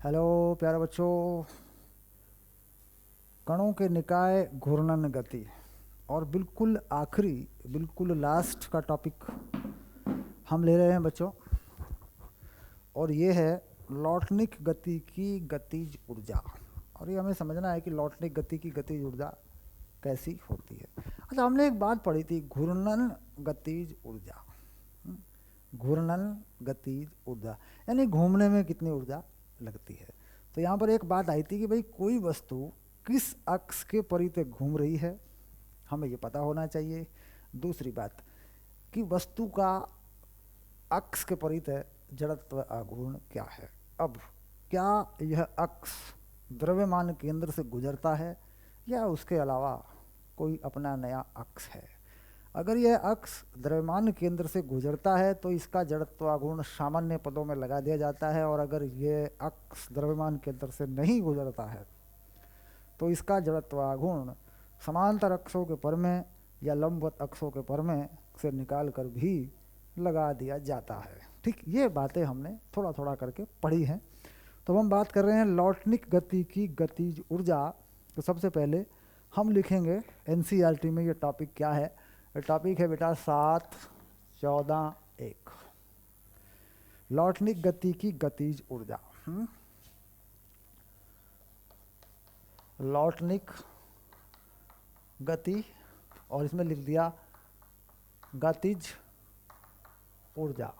Hello प्यारे बच्चों। कणों के निकाय घूर्णन गति और बिल्कुल आखिरी बिल्कुल लास्ट का टॉपिक हम ले रहे हैं बच्चों, और ये है लॉटनिक गति की गतिज ऊर्जा। और ये हमें समझना है कि लॉटनिक गति की गतिज ऊर्जा कैसी होती है। अच्छा, हमने एक बात पढ़ी थी, घूर्णन गतिज ऊर्जा। घूर्णन गतिज ऊर्जा यानी घूमने में कितनी ऊर्जा लगती है। तो यहाँ पर एक बात आई थी कि भाई कोई वस्तु किस अक्ष के परितः घूम रही है, हमें ये पता होना चाहिए। दूसरी बात कि वस्तु का अक्ष के परितः जड़त्व आघूर्ण क्या है। अब क्या यह अक्ष द्रव्यमान केंद्र से गुजरता है या उसके अलावा कोई अपना नया अक्ष है। अगर यह अक्ष द्रव्यमान केंद्र से गुजरता है तो इसका जड़त्वाघूर्ण सामान्य पदों में लगा दिया जाता है, और अगर यह अक्ष द्रव्यमान केंद्र से नहीं गुजरता है तो इसका जड़त्वाघूर्ण समांतर अक्षों के परमें या लंबवत अक्षों के परमें से निकाल कर भी लगा दिया जाता है। ठीक, ये बातें हमने थोड़ा थोड़ा करके पढ़ी हैं। तो हम बात कर रहे हैं लॉटनिक गति की गतिज ऊर्जा। तो सबसे पहले हम लिखेंगे एनसीईआरटी में ये टॉपिक क्या है। टॉपिक है बेटा 7-14-1 लॉटनिक गति की गतिज ऊर्जा। लॉटनिक गति और इसमें लिख दिया गतिज ऊर्जा,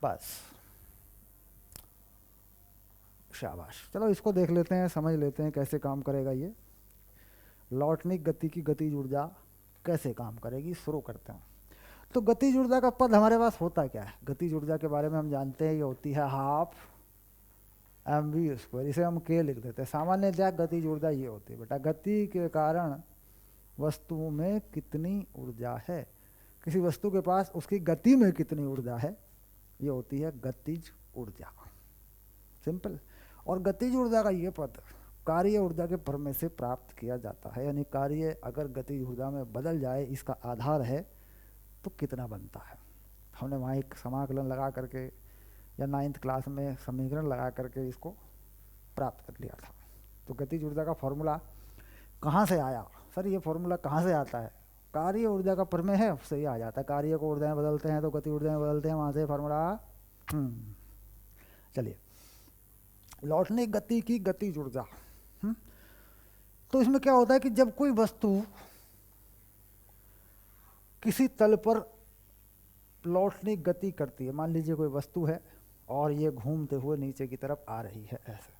बस शाबाश। चलो इसको देख लेते हैं, समझ लेते हैं कैसे काम करेगा ये लॉटनिक गति की गतिज ऊर्जा कैसे काम करेगी। शुरू करते हैं। तो गतिज ऊर्जा का पद हमारे पास होता क्या है। गतिज ऊर्जा के बारे में हम जानते हैं, ये होती है हाफ mv²। इसे हम k लिख देते हैं। सामान्यतः गतिज ऊर्जा ये होती है बेटा, गति के कारण वस्तु में कितनी ऊर्जा है, किसी वस्तु के पास उसकी गति में कितनी ऊर्जा है, ये होती है गतिज ऊर्जा। सिंपल। और गतिज ऊर्जा का ये पद कार्य ऊर्जा के प्रमेय से प्राप्त किया जाता है, यानी कार्य अगर गतिज ऊर्जा में बदल जाए, इसका आधार है तो कितना बनता है। हमने वहाँ एक समाकलन लगा करके या 9th क्लास में समीकरण लगा करके इसको प्राप्त कर लिया था। तो गतिज ऊर्जा का फॉर्मूला कहाँ से आया सर, ये फॉर्मूला कहाँ से आता है। कार्य ऊर्जा का प्रमेय है, उससे ही आ जाता है। कार्य को ऊर्जाएं बदलते हैं तो गति ऊर्जाएं बदलते हैं, वहाँ से फॉर्मूला। चलिए, लॉटनिक गति की गतिज ऊर्जा। तो इसमें क्या होता है कि जब कोई वस्तु किसी तल पर लॉटनिक गति करती है, मान लीजिए कोई वस्तु है और ये घूमते हुए नीचे की तरफ आ रही है ऐसे,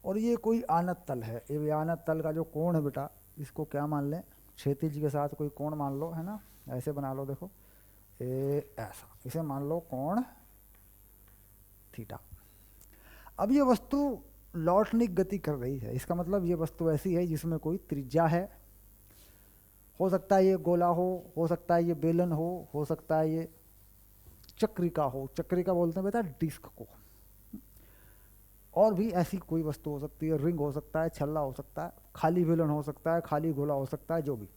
और ये कोई आनत तल है। ये आनत तल का जो कोण है बेटा, इसको क्या मान लें, क्षैतिज के साथ कोई कोण मान लो, है ना, ऐसे बना लो। देखो ऐसा, इसे मान लो कोण थीटा। अब ये वस्तु लॉटनिक गति कर रही है, इसका मतलब ये वस्तु ऐसी है जिसमें कोई त्रिज्या है। हो सकता है ये गोला हो सकता है ये बेलन हो सकता है ये चक्रिका हो। चक्रिका बोलते हैं बेटा डिस्क को। और भी ऐसी कोई वस्तु हो सकती है, रिंग हो सकता है, छल्ला हो सकता है, खाली बेलन हो सकता है, खाली गोला हो सकता है, जो भी।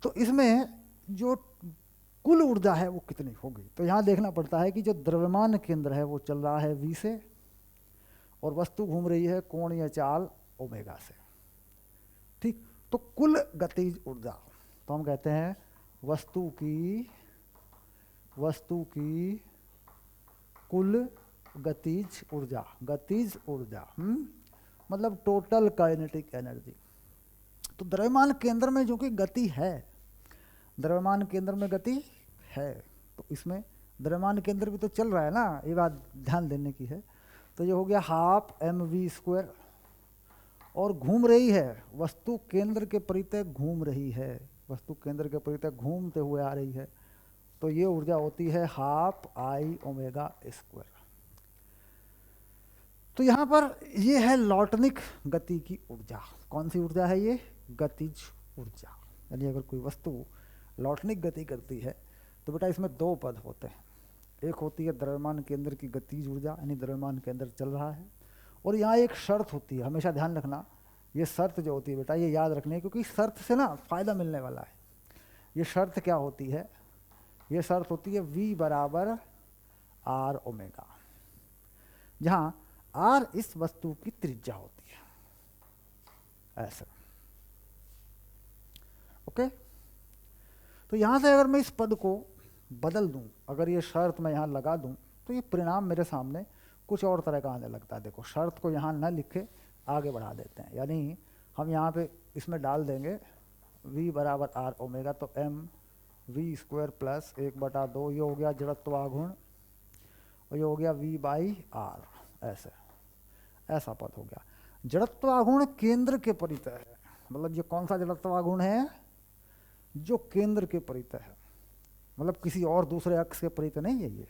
तो इसमें जो कुल ऊर्जा है वो कितनी होगी, तो यहाँ देखना पड़ता है कि जो द्रव्यमान केंद्र है वो चल रहा है v से, और वस्तु घूम रही है कोणीय चाल ओमेगा से। ठीक, तो कुल गतिज ऊर्जा, तो हम कहते हैं वस्तु की कुल गतिज ऊर्जा। गतिज ऊर्जा मतलब टोटल काइनेटिक एनर्जी। तो द्रव्यमान केंद्र में जो कि गति है, द्रव्यमान केंद्र में गति है, तो इसमें द्रव्यमान केंद्र भी तो चल रहा है ना, ये बात ध्यान देने की है। तो ये हो गया हाफ mv², और घूम रही है, वस्तु केंद्र के परितः घूम रही है, वस्तु केंद्र के परितः घूमते हुए आ रही है, तो ये ऊर्जा होती है हाफ I⍵²। तो यहाँ पर ये है लॉटनिक गति की ऊर्जा। कौन सी ऊर्जा है ये, गतिज ऊर्जा। यानी अगर कोई वस्तु लॉटनिक गति करती है तो बेटा इसमें दो पद होते हैं। एक होती है द्रव्यमान केंद्र की गतिज ऊर्जा, यानी द्रव्यमान केंद्र चल रहा है, और यहाँ एक शर्त होती है, हमेशा ध्यान रखना, ये शर्त जो होती है बेटा ये याद रखनी है, क्योंकि शर्त से ना फायदा मिलने वाला है। ये शर्त क्या होती है, ये शर्त होती है v = r⍵। जहाँ आर इस वस्तु की त्रिज्या होती है, ऐसा। ओके, तो यहाँ से अगर मैं इस पद को बदल दूँ, अगर ये शर्त मैं यहाँ लगा दूँ, तो ये परिणाम मेरे सामने कुछ और तरह का आने लगता है। देखो, शर्त को यहाँ न लिखे आगे बढ़ा देते हैं, यानी हम यहाँ पे इसमें डाल देंगे v बराबर आर ओमेगा, तो m v स्क्वायर प्लस 1/2, ये हो गया जड़त्व आघूर्ण, और ये हो गया v बाई आर, ऐसे ऐसा पद हो गया। जड़त्व आघूर्ण केंद्र के परितः है, मतलब ये कौन सा जड़त्व आघूर्ण है? जो केंद्र के परितः है, मतलब किसी और दूसरे अक्ष के परितः नहीं है, ये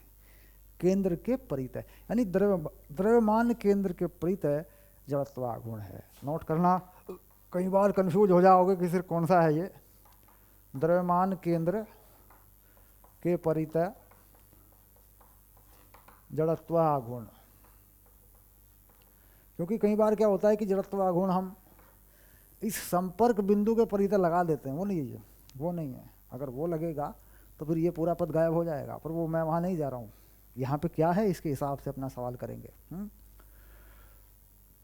केंद्र के परितः, यानी द्रव्यमान केंद्र के परितः जड़त्व आघूर्ण है। नोट करना, कई बार कंफ्यूज हो जाओगे कि सिर्फ कौन सा है ये, द्रव्यमान केंद्र के परितः जड़त्व आघूर्ण। क्योंकि कई बार क्या होता है कि जड़त्व आघूर्ण हम इस संपर्क बिंदु के परितः लगा देते हैं, वो नहीं है, वो नहीं है। अगर वो लगेगा तो फिर ये पूरा पद गायब हो जाएगा, पर वो मैं वहाँ नहीं जा रहा हूँ। यहाँ पे क्या है इसके हिसाब से अपना सवाल करेंगे।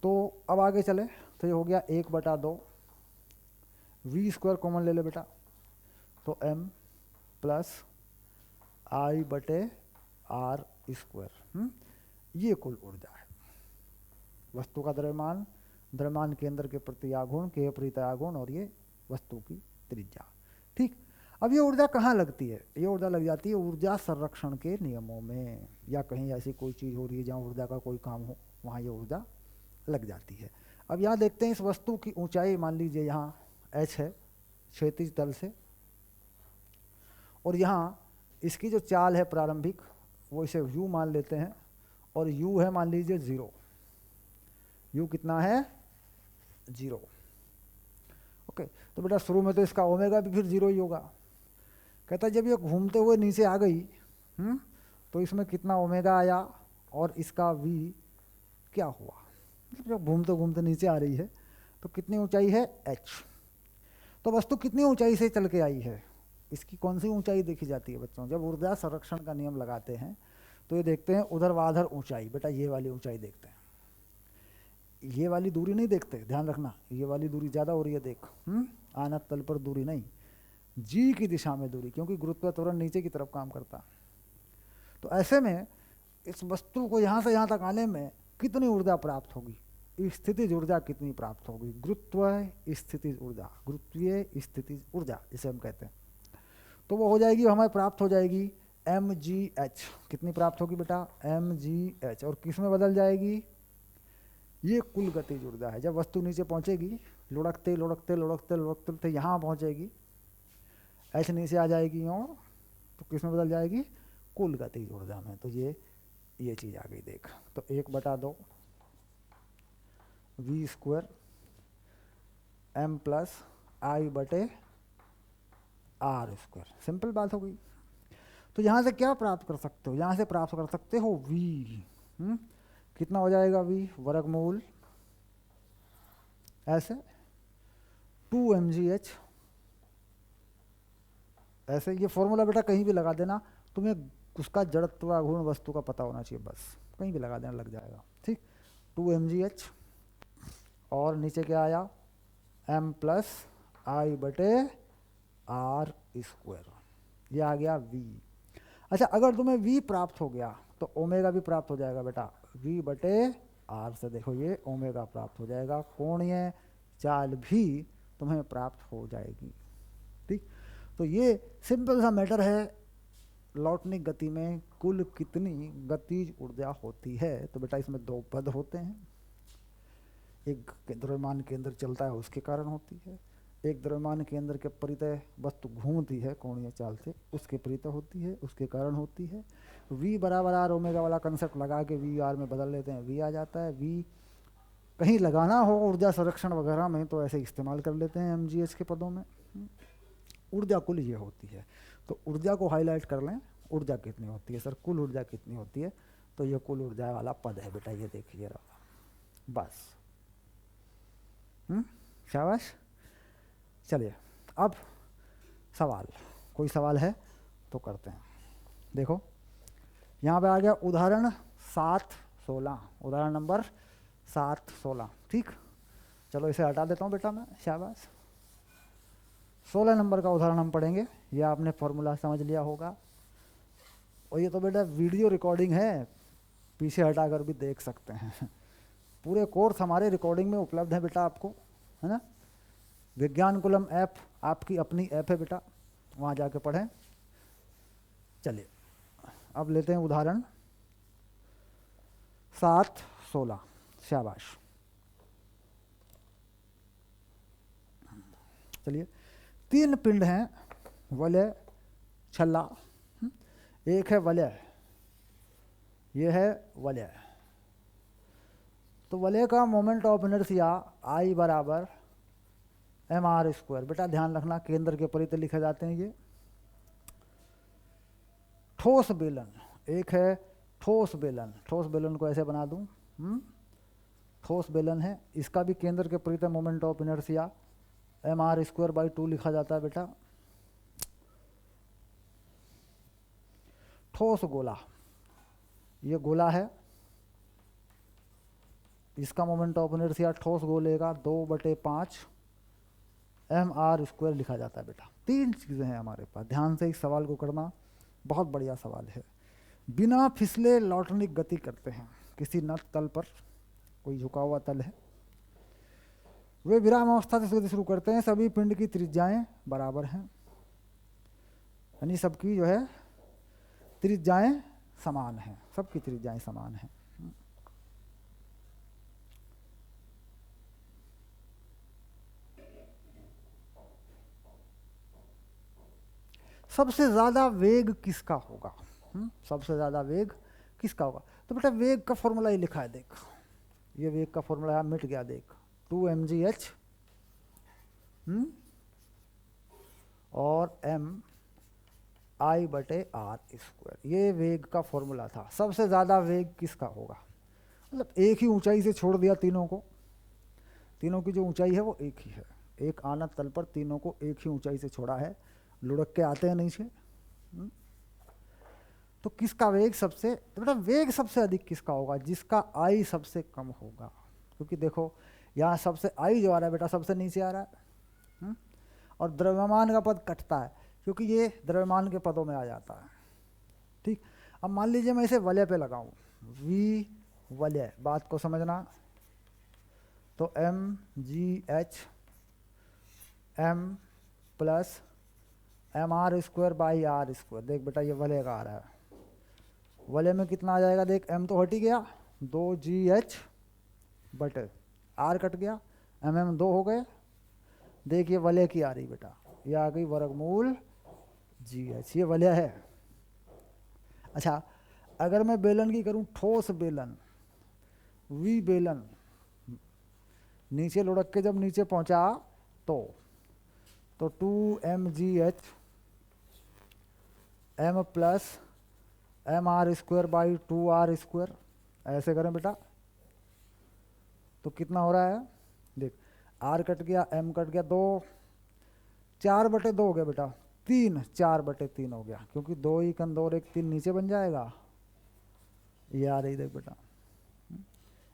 तो अब आगे चले, तो ये हो गया 1/2, v स्क्वायर कॉमन ले ले बेटा, तो m प्लस आई बटे आर स्क्वायर, ये कुल ऊर्जा है। वस्तु का द्रव्यमान, द्रव्यमान केंद्र के प्रति आघूर्ण, के प्रति आघूर्ण, और ये वस्तु की त्रिज्या। ठीक, अब ये ऊर्जा कहाँ लगती है? ये ऊर्जा लग जाती है ऊर्जा संरक्षण के नियमों में, या कहीं ऐसी कोई चीज़ हो रही है जहाँ ऊर्जा का कोई काम हो, वहाँ ये ऊर्जा लग जाती है। अब यहाँ देखते हैं इस वस्तु की ऊंचाई, मान लीजिए यहाँ h है क्षैतिज तल से, और यहाँ इसकी जो चाल है प्रारंभिक, वो इसे u मान लेते हैं, और u है मान लीजिए 0, u कितना है? 0। ओके, तो बेटा शुरू में तो इसका ओमेगा भी फिर 0 ही होगा। कहता है जब ये घूमते हुए नीचे आ गई, तो इसमें कितना ओमेगा आया, और इसका v क्या हुआ? जब घूमते घूमते नीचे आ रही है तो कितनी ऊंचाई है? h। तो वस्तु कितनी ऊंचाई से चल के आई है, इसकी कौन सी ऊंचाई देखी जाती है बच्चों? जब ऊर्जा संरक्षण का नियम लगाते हैं तो ये देखते हैं ऊर्ध्वाधर ऊंचाई, बेटा ये वाली ऊंचाई देखते हैं, ये वाली दूरी नहीं देखते, ध्यान रखना, ये वाली दूरी ज़्यादा हो रही है देख, आनत तल पर दूरी नहीं, जी की दिशा में दूरी, क्योंकि गुरुत्व त्वरण नीचे की तरफ काम करता। तो ऐसे में इस वस्तु को यहाँ से यहाँ तक आने में कितनी ऊर्जा प्राप्त होगी? स्थितिज ऊर्जा कितनी प्राप्त होगी? गुरुत्व स्थितिज ऊर्जा, गुरुत्वीय स्थितिज ऊर्जा इसे हम कहते हैं। तो वो हो जाएगी, हमें प्राप्त हो जाएगी mgh। कितनी प्राप्त होगी बेटा? mgh। और किस में बदल जाएगी? ये कुल गतिज ऊर्जा है। जब वस्तु नीचे पहुंचेगी, लुढ़कते लुढ़कते लुढ़कते लुढ़कते यहाँ पहुंचेगी, h नीचे आ जाएगी, और तो किस में बदल जाएगी? कुल गतिज ऊर्जा में। तो ये चीज़ आ गई देख। तो 1/2 v स्क्वायर m प्लस आई बटे आर स्क्वायर, सिंपल बात हो गई। तो यहाँ से क्या प्राप्त कर सकते हो? यहाँ से प्राप्त कर सकते हो v, कितना हो जाएगा v? वर्गमूल ऐसे 2mgh, ऐसे। ये फॉर्मूला बेटा कहीं भी लगा देना, तुम्हें उसका जड़त्व आघूर्ण वस्तु का पता होना चाहिए, बस कहीं भी लगा देना, लग जाएगा। ठीक, 2mgh, और नीचे क्या आया? m प्लस आई बटे आर स्क्वायर, ये आ गया v। अच्छा, अगर तुम्हें v प्राप्त हो गया तो ओमेगा भी प्राप्त हो जाएगा बेटा, v बटे आर से देखो ये ओमेगा प्राप्त हो जाएगा, कोणीय चाल भी तुम्हें प्राप्त हो जाएगी। ठीक, तो ये सिंपल सा मैटर है, लौटनी गति में कुल कितनी गतिज ऊर्जा होती है। तो बेटा इसमें दो पद होते हैं, एक द्रव्यमान केंद्र चलता है उसके कारण होती है, एक द्रव्यमान केंद्र के परितः वस्तु घूमती है कोणीय चाल से, उसके परितः होती है, उसके कारण होती है। v बराबर आर ओमेगा वाला कंसेप्ट लगा के v आर में बदल लेते हैं, v आ जाता है। v कहीं लगाना हो ऊर्जा संरक्षण वगैरह में तो ऐसे इस्तेमाल कर लेते हैं mgh के पदों में। ऊर्जा कुल ये होती है, तो ऊर्जा को हाईलाइट कर लें, ऊर्जा कितनी होती है सर? कुल ऊर्जा कितनी होती है? तो ये कुल ऊर्जा वाला पद है बेटा, ये देखिए रहा, बस। शाबाश। चलिए अब सवाल, कोई सवाल है तो करते हैं। देखो यहाँ पे आ गया उदाहरण 7 16, उदाहरण नंबर 7, 16। ठीक, चलो इसे हटा देता हूँ बेटा मैं, शाबाश। 16 नंबर का उदाहरण हम पढ़ेंगे। यह आपने फॉर्मूला समझ लिया होगा, और ये तो बेटा वीडियो रिकॉर्डिंग है, पीछे हटा कर भी देख सकते हैं। पूरे कोर्स हमारे रिकॉर्डिंग में उपलब्ध है बेटा आपको, है ना। विज्ञानकुलम ऐप आपकी अपनी ऐप है बेटा, वहाँ जाके पढ़ें। चलिए अब लेते हैं उदाहरण 7, 16, शाबाश। चलिए, 3 पिंड हैं, वलय, छल्ला। एक है वलय, ये है वलय। तो वलय का मोमेंट ऑफ इनर्शिया I बराबर mr²। बेटा ध्यान रखना, केंद्र के परितल लिखे जाते हैं ये। ठोस बेलन, एक है ठोस बेलन, ठोस बेलन को ऐसे बना दूं, ठोस बेलन है, इसका भी केंद्र के परितल मोमेंट ऑफ इनर्शिया mr²/2 लिखा जाता है बेटा। ठोस गोला, ये गोला है, इसका मोमेंट ऑफ इनर्शिया ठोस गोले का 2/5 mr² लिखा जाता है बेटा। 3 चीज़ें हैं हमारे पास, ध्यान से इस सवाल को करना, बहुत बढ़िया सवाल है। बिना फिसले लौटनिक गति करते हैं किसी नत तल पर, कोई झुका हुआ तल है। वे विराम अवस्था से गति शुरू करते हैं, सभी पिंड की त्रिज्याएं बराबर हैं, यानी सबकी जो है त्रिज्याएं समान हैं, सबकी त्रिज्याएं समान हैं। सबसे ज़्यादा वेग किसका होगा? सबसे ज़्यादा वेग किसका होगा? तो बेटा वेग का फॉर्मूला ये लिखा है, देख, ये वेग का फॉर्मूला मिट गया, देख, 2mgh और mi/r², ये वेग का फॉर्मूला था। सबसे ज़्यादा वेग किसका होगा? मतलब एक ही ऊंचाई से छोड़ दिया तीनों को, तीनों की जो ऊंचाई है वो एक ही है, एक आनत तल पर तीनों को एक ही ऊंचाई से छोड़ा है, लुढ़क के आते हैं नीचे। तो किसका वेग सबसे, तो बेटा वेग सबसे अधिक किसका होगा? जिसका I सबसे कम होगा, क्योंकि देखो यहाँ सबसे I जो आ रहा है बेटा सबसे नीचे आ रहा है, और द्रव्यमान का पद कटता है क्योंकि ये द्रव्यमान के पदों में आ जाता है। ठीक, अब मान लीजिए मैं इसे वलय पे लगाऊं, V वलय, बात को समझना। तो mgh m प्लस mr²/r², देख बेटा ये वलय का आ रहा है, वलय में कितना आ जाएगा? देख m तो हट ही गया, 2gh बटे r कट गया, mm 2 हो गए। देख ये वलय की आ रही बेटा, ये आ गई वर्गमूल gh, ये वलय है। अच्छा, अगर मैं बेलन की करूं ठोस बेलन, V बेलन, नीचे लुढ़क के जब नीचे पहुंचा तो 2mgh m प्लस mr²/2r², ऐसे करें बेटा तो कितना हो रहा है? देख r कट गया, m कट गया, 2 4/2 हो गया बेटा, 3 4/3 हो गया, क्योंकि 2 ही कन 2 और 1 3 नीचे बन जाएगा। ये आ रही देख बेटा,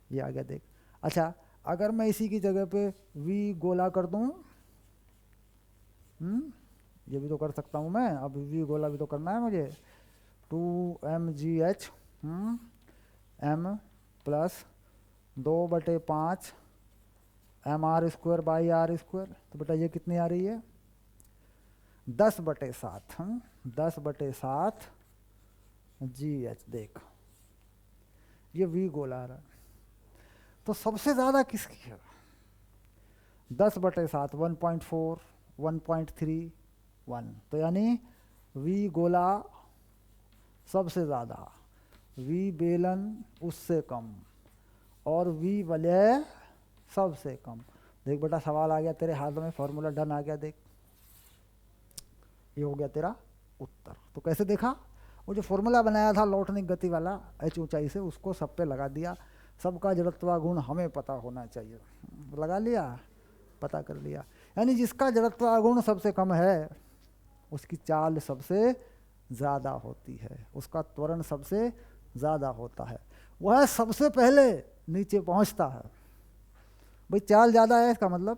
ये आ गया देख। अच्छा, अगर मैं इसी की जगह पे V गोला कर दूं, ये भी तो कर सकता हूँ मैं, अब V गोला भी तो करना है मुझे। 2mgh m प्लस 2/5 mr²/r², तो बेटा ये कितनी आ रही है? 10/7, 10/7 gh, देख ये V गोला आ रहा है। तो सबसे ज़्यादा किसकी है? 10/7, 1.4, 1.3, 1, तो यानी V गोला सबसे ज़्यादा, V बेलन उससे कम, और V वलय सबसे कम। देख बेटा सवाल आ गया तेरे हाथ में, फॉर्मूला डन आ गया, देख ये हो गया तेरा उत्तर। तो कैसे देखा? वो जो फॉर्मूला बनाया था लौटनिक गति वाला h ऊंचाई से, उसको सब पे लगा दिया। सबका जड़त्वा गुण हमें पता होना चाहिए, लगा लिया, पता कर लिया। यानी जिसका जड़त्वा गुण सबसे कम है उसकी चाल सबसे ज़्यादा होती है, उसका त्वरण सबसे ज़्यादा होता है, वह सबसे पहले नीचे पहुंचता है। भाई चाल ज़्यादा है इसका मतलब,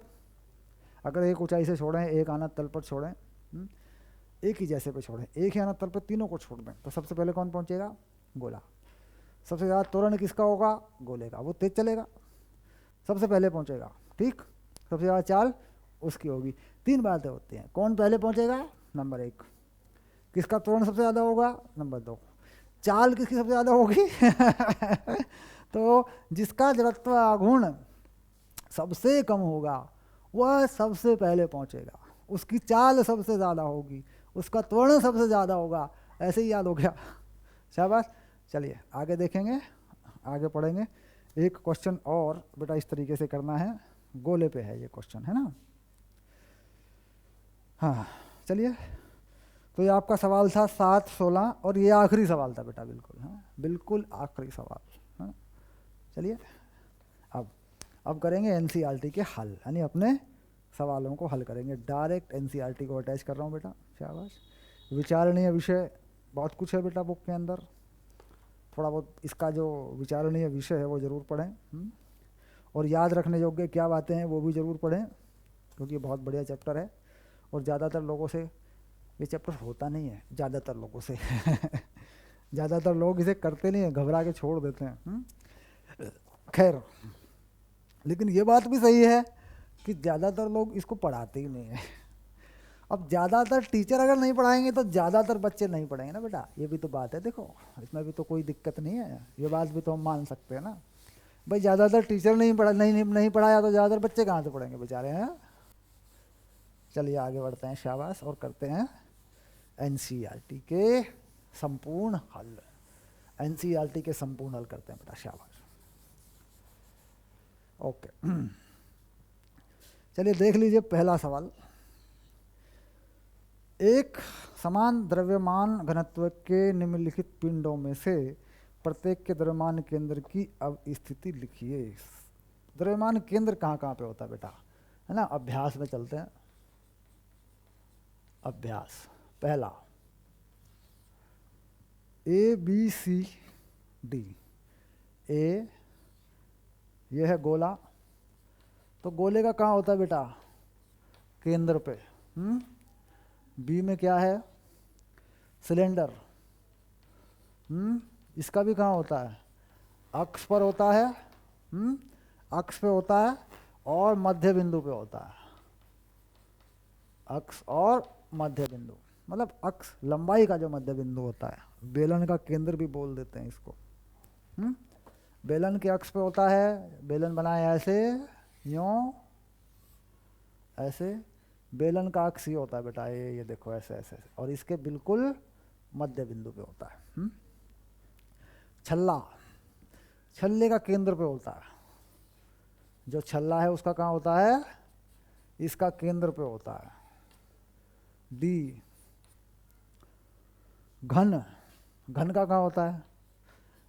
अगर एक ऊंचाई से छोड़ें, एक अनंत तल पर छोड़ें, एक ही जैसे पे छोड़ें, एक ही अनंत तल पर तीनों को छोड़ दें, तो सबसे पहले कौन पहुंचेगा? गोला। सबसे ज़्यादा त्वरण किसका होगा? गोले का, वो तेज चलेगा, सबसे पहले पहुंचेगा। ठीक, सबसे ज़्यादा चाल उसकी होगी। तीन बातें होती हैं, कौन पहले पहुंचेगा? नंबर एक। किसका त्वरण सबसे ज़्यादा होगा? नंबर दो। चाल किसकी सबसे ज़्यादा होगी? तो जिसका जड़त्व आघूर्ण सबसे कम होगा वह सबसे पहले पहुंचेगा, उसकी चाल सबसे ज़्यादा होगी, उसका त्वरण सबसे ज़्यादा होगा। ऐसे ही याद हो गया, शाबाश। चलिए आगे देखेंगे, आगे पढ़ेंगे। एक क्वेश्चन और बेटा इस तरीके से करना है, गोले पे है ये क्वेश्चन, है ना? हाँ चलिए, तो ये आपका सवाल था 7, 16 और ये आखिरी सवाल था बेटा, बिल्कुल। हाँ बिल्कुल आखिरी सवाल। हाँ चलिए, अब करेंगे एनसीईआरटी के हल, यानी अपने सवालों को हल करेंगे। डायरेक्ट एनसीईआरटी को अटैच कर रहा हूँ बेटा, शाबाश। विचारणीय विषय बहुत कुछ है बेटा बुक के अंदर, थोड़ा बहुत इसका जो विचारणीय विषय है वो ज़रूर पढ़ें, और याद रखने योग्य क्या बातें हैं वो भी ज़रूर पढ़ें, क्योंकि ये बहुत बढ़िया चैप्टर है और ज़्यादातर लोगों से ये चैप्टर होता नहीं है, ज़्यादातर लोगों से ज़्यादातर लोग इसे करते नहीं हैं, घबरा के छोड़ देते हैं। खैर, लेकिन ये बात भी सही है कि ज़्यादातर लोग इसको पढ़ाते ही नहीं हैं। अब ज़्यादातर टीचर अगर नहीं पढ़ाएंगे तो ज़्यादातर बच्चे नहीं पढ़ेंगे ना बेटा, ये भी तो बात है। देखो इसमें भी तो कोई दिक्कत नहीं है, ये बात भी तो हम मान सकते हैं ना भाई। ज़्यादातर टीचर नहीं पढ़ाया तो ज़्यादातर बच्चे कहाँ से पढ़ेंगे बेचारे, हैं? चलिए आगे बढ़ते हैं, शाबाश, और करते हैं एनसीईआरटी के संपूर्ण हल। एनसीईआरटी के संपूर्ण हल करते हैं बेटा, शाबाश। ओके, चलिए देख लीजिए पहला सवाल। एक समान द्रव्यमान घनत्व के निम्नलिखित पिंडों में से प्रत्येक के द्रव्यमान केंद्र की अब स्थिति लिखिए। द्रव्यमान केंद्र कहाँ कहाँ पे होता है बेटा, है ना? अभ्यास में चलते हैं। अभ्यास पहला, ए बी सी डी। ए यह है गोला, तो गोले का कहाँ होता है बेटा? केंद्र पे। बी में क्या है? सिलेंडर। इसका भी कहाँ होता है? अक्ष पर होता है। अक्ष पे होता है और मध्य बिंदु पे होता है। अक्ष और मध्य बिंदु, मतलब अक्ष लंबाई का जो मध्य बिंदु होता है, बेलन का केंद्र भी बोल देते हैं इसको। बेलन के अक्ष पे होता है, बेलन बनाए ऐसे, यूं, ऐसे। बेलन का अक्ष ही होता है बेटा, ये देखो ऐसे ऐसे, और इसके बिल्कुल मध्य बिंदु पे होता है। छल्ला, छल्ले का केंद्र पे होता है। जो छल्ला है उसका कहाँ होता है? इसका केंद्र पे होता है। डी, घन, घन का कहाँ होता है?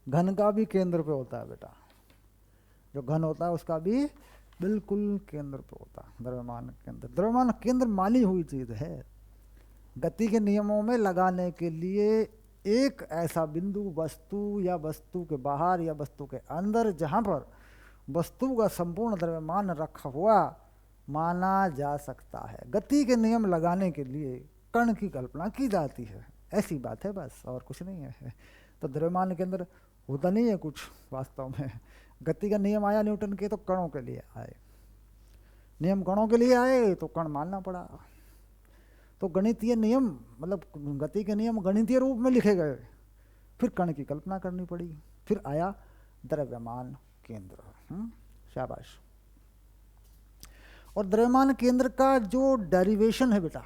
घन का भी केंद्र पे होता है बेटा। जो घन होता है उसका भी बिल्कुल केंद्र पे होता है। द्रव्यमान केंद्र, द्रव्यमान केंद्र मानी हुई चीज है। गति के नियमों में लगाने के लिए एक ऐसा बिंदु वस्तु या वस्तु के बाहर या वस्तु के अंदर जहाँ पर वस्तु का संपूर्ण द्रव्यमान रखा हुआ माना जा सकता है। गति के नियम लगाने के लिए कण की कल्पना की जाती है, ऐसी बात है बस, और कुछ नहीं है। तो द्रव्यमान के अंदर होता नहीं है कुछ वास्तव में। गति का नियम आया न्यूटन के तो कणों के लिए आए, नियम कणों के लिए आए तो कण मानना पड़ा। तो गणितीय नियम, मतलब गति के नियम गणितीय रूप में लिखे गए, फिर कण की कल्पना करनी पड़ी, फिर आया द्रव्यमान केंद्र। शाबाश। और द्रव्यमान केंद्र का जो डेरिवेशन है बेटा,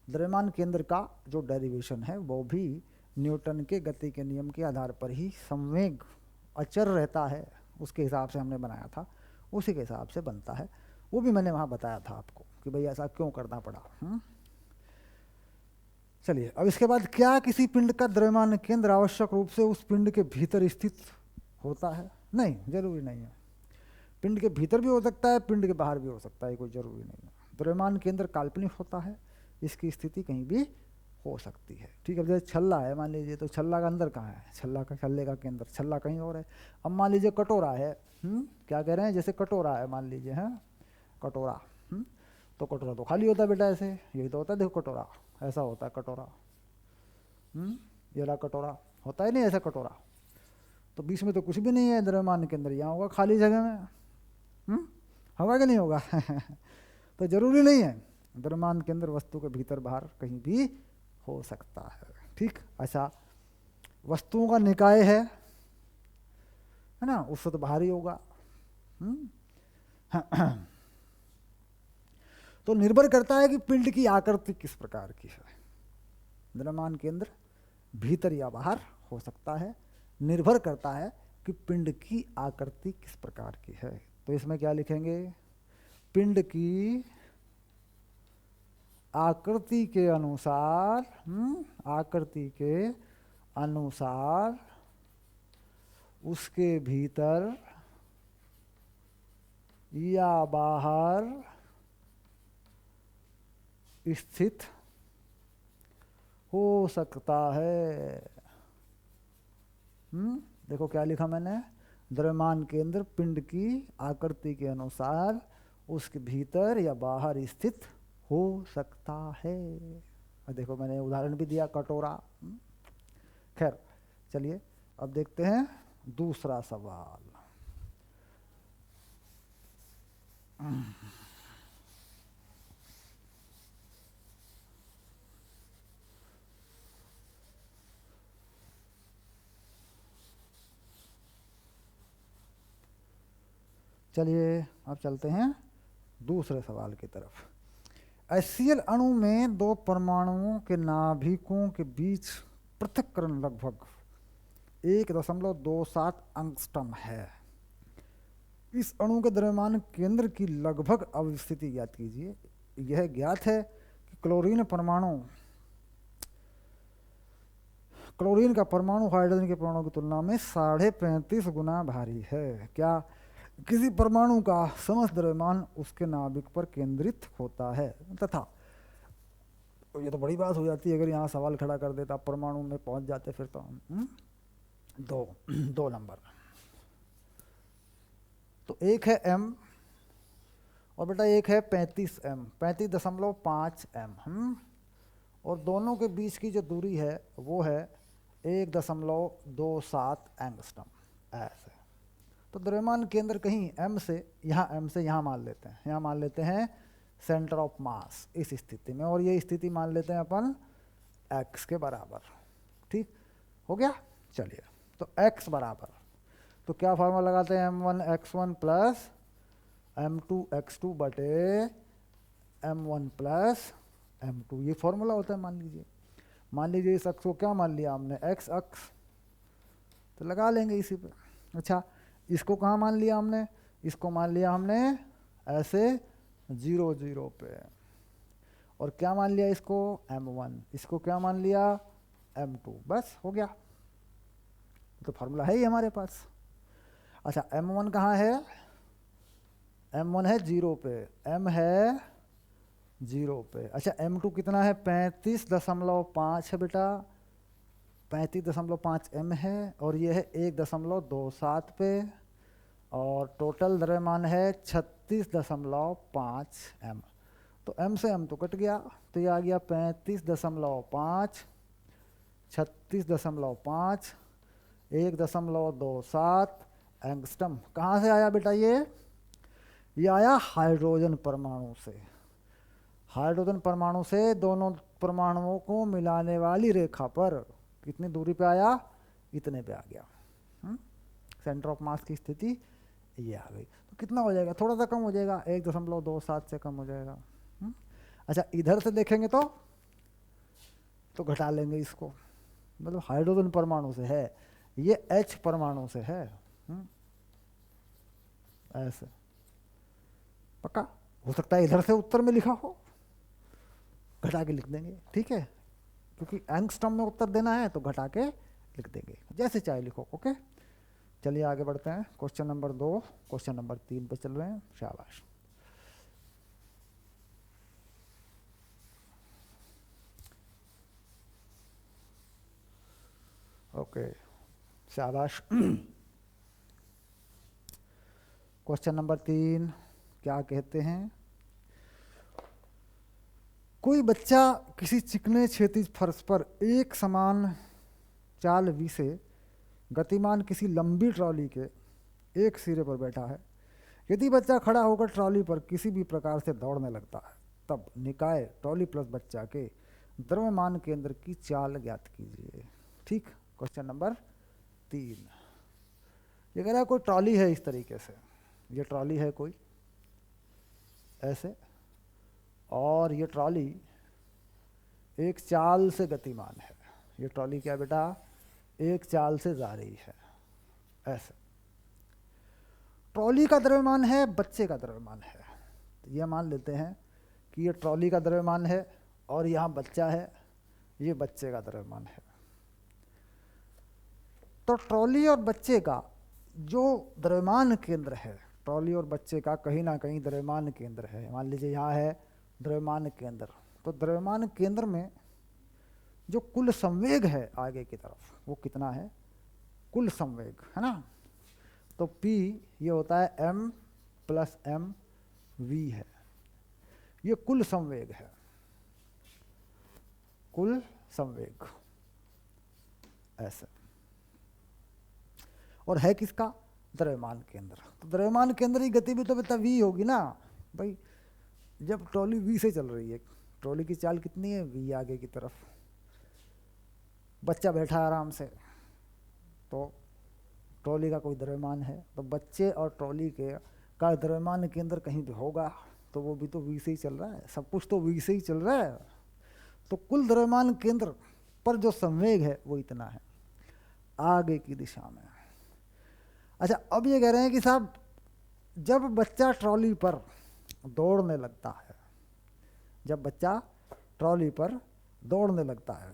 द्रव्यमान केंद्र का जो डेरिवेशन है वो भी न्यूटन के गति के नियम के आधार पर ही संवेग अचर रहता है, उसके हिसाब से हमने बनाया था, उसी के हिसाब से बनता है। वो भी मैंने वहाँ बताया था आपको कि भाई ऐसा क्यों करना पड़ा। चलिए, अब इसके बाद क्या किसी पिंड का द्रव्यमान केंद्र आवश्यक रूप से उस पिंड के भीतर स्थित होता है? नहीं, जरूरी नहीं है। पिंड के भीतर भी हो सकता है, पिंड के बाहर भी हो सकता है, कोई जरूरी नहीं है। द्रव्यमान केंद्र काल्पनिक होता है, इसकी स्थिति कहीं भी हो सकती है। ठीक है, जैसे छल्ला है मान लीजिए, तो छल्ला का अंदर कहाँ है, छल्ले का केंद्र, छल्ला कहीं और है। अब मान लीजिए कटोरा है, क्या कह रहे हैं, जैसे कटोरा है मान लीजिए, है कटोरा, तो कटोरा तो खाली होता है बेटा, ऐसे यही तो होता है, देखो कटोरा ऐसा होता है कटोरा, ये रहा कटोरा, होता है नहीं ऐसा कटोरा, तो बीच में तो कुछ भी नहीं है द्रव्यमान के अंदर, यहाँ होगा खाली जगह में, होगा कि नहीं होगा तो जरूरी नहीं है, द्रव्यमान के अंदर वस्तु के भीतर बाहर कहीं भी हो सकता है। ठीक, अच्छा वस्तुओं का निकाय है ना, उससे तो बाहर ही होगा। तो निर्भर करता है कि पिंड की आकृति किस प्रकार की है, द्रव्यमान केंद्र भीतर या बाहर हो सकता है, निर्भर करता है कि पिंड की आकृति किस प्रकार की है। तो इसमें क्या लिखेंगे, पिंड की आकृति के अनुसार, आकृति के अनुसार उसके भीतर या बाहर स्थित हो सकता है। देखो क्या लिखा मैंने, द्रव्यमान केंद्र पिंड की आकृति के अनुसार उसके भीतर या बाहर स्थित हो सकता है। देखो मैंने उदाहरण भी दिया कटोरा। खैर चलिए अब देखते हैं दूसरा सवाल। चलिए अब चलते हैं दूसरे सवाल की तरफ। HCl अणु में दो परमाणुओं के नाभिकों के बीच पृथक्करण लगभग 1.27 एंगस्ट्रॉम है। इस अणु के द्रव्यमान केंद्र की लगभग अवस्थिति ज्ञात कीजिए। यह ज्ञात है कि क्लोरीन का परमाणु हाइड्रोजन के परमाणु की तुलना में 35.5 गुना भारी है। क्या किसी परमाणु का समस्त द्रव्यमान उसके नाभिक पर केंद्रित होता है तथा, ये तो बड़ी बात हो जाती है अगर यहाँ सवाल खड़ा कर देता, परमाणु में पहुंच जाते फिर तो हम दो नंबर। तो एक है m और बेटा एक है 35m, 35.5 m, और दोनों के बीच की जो दूरी है वो है 1.27 एंगस्ट्रॉम ऐसे। तो द्रव्यमान केंद्र कहीं m से यहाँ मान लेते हैं, यहाँ मान लेते हैं सेंटर ऑफ मास इस स्थिति में, और ये स्थिति मान लेते हैं अपन x के बराबर। ठीक हो गया। चलिए तो x बराबर, तो क्या फार्मूला लगाते हैं, m1x1 प्लस m2x2 बटे m1 प्लस m2, ये फॉर्मूला होता है। मान लीजिए इस अक्ष को क्या मान लिया हमने, x अक्ष, तो लगा लेंगे इसी पे। अच्छा इसको कहाँ मान लिया हमने, इसको मान लिया हमने ऐसे 0 0 पे, और क्या मान लिया इसको m1, इसको क्या मान लिया m2, बस हो गया। तो फार्मूला है ही हमारे पास। अच्छा m1 कहाँ है, m1 है 0 पे, m है 0 पे। अच्छा m2 कितना है, 35.5 है बेटा, 35.5 m है, और ये है 1.27 पे, और टोटल द्रव्यमान है 36.5 m। तो m से m तो कट गया, तो ये आ गया 35.5, 36.5, 1.27 एंगस्ट्रॉम। कहाँ से आया बेटा ये आया हाइड्रोजन परमाणु से। हाइड्रोजन परमाणु से दोनों परमाणुओं को मिलाने वाली रेखा पर कितनी दूरी पे आया, इतने पे आ गया। सेंटर ऑफ मास की स्थिति ये आ गई। तो कितना हो जाएगा, थोड़ा सा कम हो जाएगा, 1.27 से कम हो जाएगा। अच्छा इधर से देखेंगे तो घटा लेंगे इसको, मतलब हाइड्रोजन परमाणु से है, ये H परमाणु से है, ऐसे पक्का। हो सकता है इधर से उत्तर में लिखा हो, घटा के लिख देंगे, ठीक है, क्योंकि एंगस्ट्रॉम में उत्तर देना है तो घटा के लिख देंगे, जैसे चाहे लिखो। ओके चलिए आगे बढ़ते हैं। क्वेश्चन नंबर 2, क्वेश्चन नंबर 3 पे चल रहे हैं। शाबाश। ओके, शाबाश। क्वेश्चन नंबर 3 क्या कहते हैं? कोई बच्चा किसी चिकने क्षैतिज फर्श पर एक समान चाल v से गतिमान किसी लंबी ट्रॉली के एक सिरे पर बैठा है। यदि बच्चा खड़ा होकर ट्रॉली पर किसी भी प्रकार से दौड़ने लगता है, तब निकाय ट्रॉली प्लस बच्चा के द्रव्यमान केंद्र की चाल ज्ञात कीजिए। ठीक, क्वेश्चन नंबर 3 ये कह रहा है कोई ट्रॉली है इस तरीके से, ये ट्रॉली है कोई ऐसे, और ये ट्रॉली एक चाल से गतिमान है। ये ट्रॉली क्या बेटा? एक चाल से जा रही है ऐसे। ट्रॉली का द्रव्यमान है, बच्चे का द्रव्यमान है। तो ये मान लेते हैं कि ये ट्रॉली का द्रव्यमान है और यहाँ बच्चा है, ये बच्चे का द्रव्यमान है। तो ट्रॉली और बच्चे का जो द्रव्यमान केंद्र है, ट्रॉली और बच्चे का कहीं ना कहीं द्रव्यमान केंद्र है। मान लीजिए यहाँ है द्रव्यमान केंद्र, तो द्रव्यमान केंद्र में जो कुल संवेग है आगे की तरफ वो कितना है? कुल संवेग है ना। तो P ये होता है m प्लस m v है, ये कुल संवेग है, कुल संवेग ऐसे। और है किसका? द्रव्यमान केंद्र। तो द्रव्यमान केंद्र की गति भी तो बेटा v होगी ना भाई। जब ट्रॉली v से चल रही है, ट्रॉली की चाल कितनी है? v आगे की तरफ। बच्चा बैठा है आराम से, तो ट्रॉली का कोई द्रव्यमान है, तो बच्चे और ट्रॉली के का द्रव्यमान केंद्र कहीं भी होगा, तो वो भी तो v से ही चल रहा है, सब कुछ तो v से ही चल रहा है। तो कुल द्रव्यमान केंद्र पर जो संवेग है वो इतना है आगे की दिशा में। अच्छा, अब ये कह रहे हैं कि साहब जब बच्चा ट्रॉली पर दौड़ने लगता है, जब बच्चा ट्रॉली पर दौड़ने लगता है,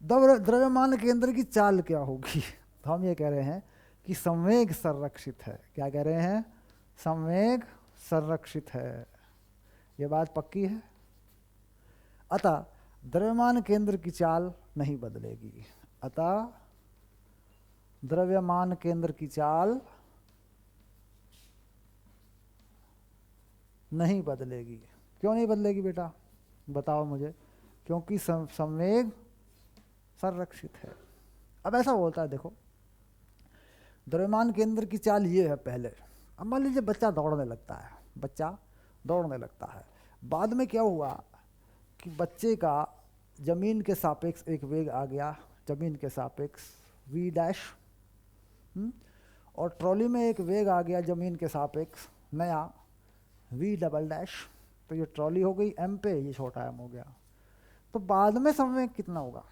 द्रव्यमान केंद्र की चाल क्या होगी? तो हम ये कह रहे हैं कि संवेग संरक्षित है। क्या कह रहे हैं? संवेग संरक्षित है। ये बात पक्की है। अतः द्रव्यमान केंद्र की चाल नहीं बदलेगी, अतः द्रव्यमान केंद्र की चाल नहीं बदलेगी। क्यों नहीं बदलेगी बेटा? बताओ मुझे। क्योंकि संवेग संरक्षित है। अब ऐसा होता है, देखो द्रव्यमान केंद्र की चाल ये है पहले। अब मान लीजिए बच्चा दौड़ने लगता है, बच्चा दौड़ने लगता है, बाद में क्या हुआ कि बच्चे का जमीन के सापेक्ष एक वेग आ गया, जमीन के सापेक्ष v डैश, और ट्रॉली में एक वेग आ गया जमीन के सापेक्ष नया v डबल डैश। तो ये ट्रॉली हो गई m पे, ये छोटा m हो गया। तो बाद में संवेग कितना होगा?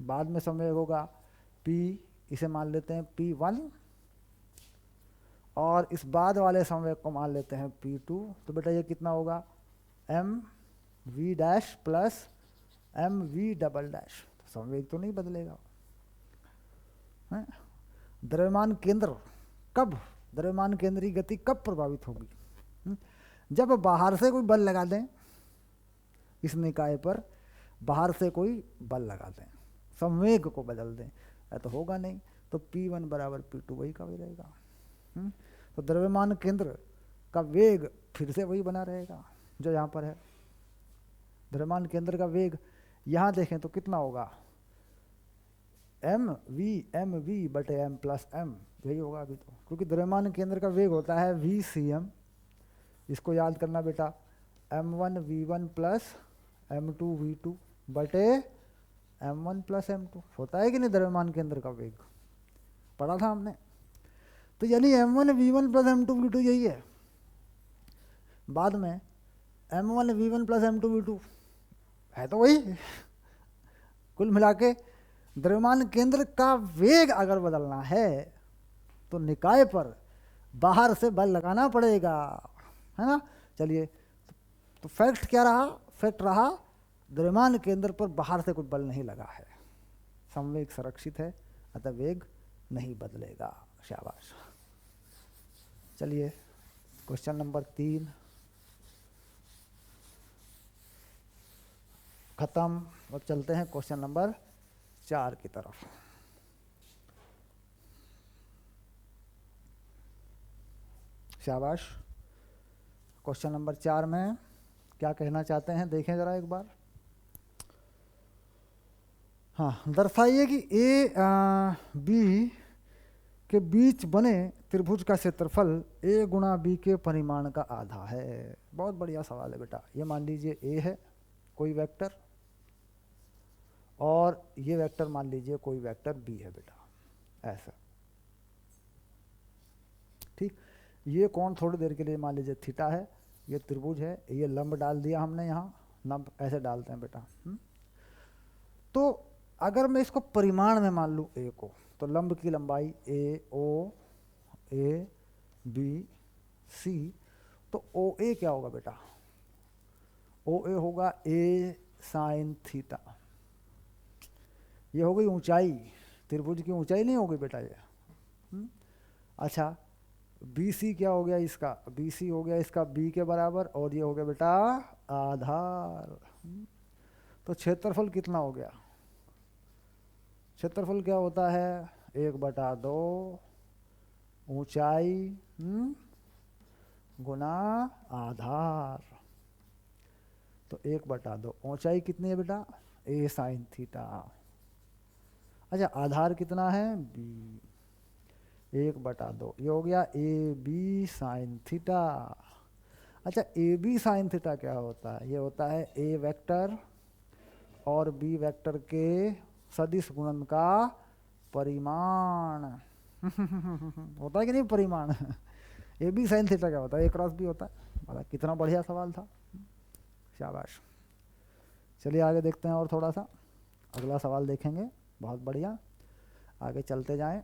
बाद में संवेग होगा p, इसे मान लेते हैं p1, और इस बाद वाले संवेग को मान लेते हैं p2। तो बेटा ये कितना होगा? m v dash plus m v double dash. तो संवेग तो नहीं बदलेगा। द्रव्यमान केंद्र कब, द्रव्यमान केंद्र की गति कब प्रभावित होगी? जब बाहर से कोई बल लगा दें, इस निकाय पर बाहर से कोई बल लगा दें, संवेग को बदल दें, तो होगा नहीं। तो P1 बराबर P2 वही का वही रहेगा। तो द्रव्यमान केंद्र का वेग फिर से वही बना रहेगा जो यहाँ पर है। द्रव्यमान केंद्र का वेग यहाँ देखें तो कितना होगा? एम वी बटे एम प्लस एम, यही होगा अभी तो, क्योंकि द्रव्यमान केंद्र का वेग होता है VCM। इसको याद करना बेटा, m1 v1 plus m2 v2 बटे m1 प्लस m2 होता है कि नहीं? द्रव्यमान केंद्र का वेग पढ़ा था हमने। तो यानी m1 v1 plus m2 v2 यही है। बाद में m1 v1 plus m2 v2 है तो वही। कुल मिला के द्रव्यमान केंद्र का वेग अगर बदलना है तो निकाय पर बाहर से बल लगाना पड़ेगा, है ना। चलिए, तो फैक्ट क्या रहा? फैक्ट रहा द्रव्यमान केंद्र पर बाहर से कोई बल नहीं लगा है, संवेग संरक्षित है, अतः वेग नहीं बदलेगा। शाबाश। चलिए क्वेश्चन नंबर 3 खत्म। अब चलते हैं क्वेश्चन नंबर 4 की तरफ। शाबाश। क्वेश्चन नंबर 4 में क्या कहना चाहते हैं, देखें ज़रा एक बार। हाँ, दर्शाइए कि ए बी के बीच बने त्रिभुज का क्षेत्रफल ए गुणा बी के परिमाण का आधा है। बहुत बढ़िया सवाल है बेटा। ये मान लीजिए ए है कोई वेक्टर, और ये वेक्टर मान लीजिए कोई वेक्टर बी है बेटा, ऐसा। ठीक, ये कोण थोड़ी देर के लिए मान लीजिए थीटा है, ये त्रिभुज है, ये लंब डाल दिया हमने यहाँ, लंब ऐसे डालते हैं बेटा। तो अगर मैं इसको परिमाण में मान लूँ ए को, तो लंब की लंबाई ए ओ ए बी सी, तो ओ ए क्या होगा बेटा, ओ ए होगा ए साइन थीटा। ये हो गई ऊंचाई, त्रिभुज की ऊंचाई नहीं होगी बेटा ये। अच्छा, बी सी क्या हो गया इसका, बी सी हो गया इसका बी के बराबर, और ये हो गया बेटा आधार। तो क्षेत्रफल कितना हो गया, क्षेत्रफल क्या होता है, 1/2 ऊंचाई गुना आधार। तो 1/2 ऊंचाई कितनी है बेटा, ए साइन थीटा। अच्छा, आधार कितना है, बी, 1/2, ये हो गया ए बी साइन थीटा। अच्छा, ए बी साइन थीटा क्या होता है, ये होता है ए वेक्टर और बी वेक्टर के सदिश गुणन का परिमाण। होता है कि नहीं परिमाण। ए बी साइन थीटा क्या होता है, ए क्रॉस बी होता है। कितना बढ़िया सवाल था, शाबाश। चलिए आगे देखते हैं और थोड़ा सा, अगला सवाल देखेंगे। बहुत बढ़िया, आगे चलते जाएं।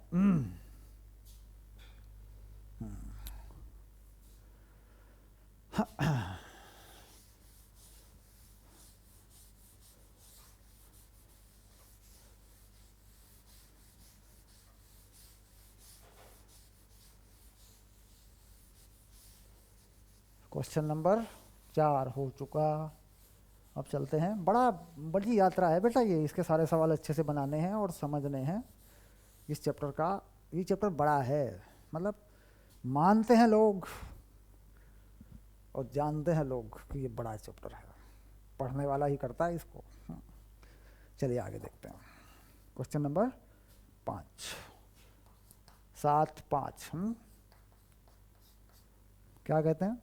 क्वेश्चन नंबर 4 हो चुका। अब चलते हैं। बड़ी यात्रा है बेटा ये, इसके सारे सवाल अच्छे से बनाने हैं और समझने हैं इस चैप्टर का। ये चैप्टर बड़ा है, मतलब मानते हैं लोग और जानते हैं लोग कि ये बड़ा चैप्टर है, पढ़ने वाला ही करता है इसको। चलिए आगे देखते हैं। क्वेश्चन नंबर 5, 7 5 क्या कहते हैं,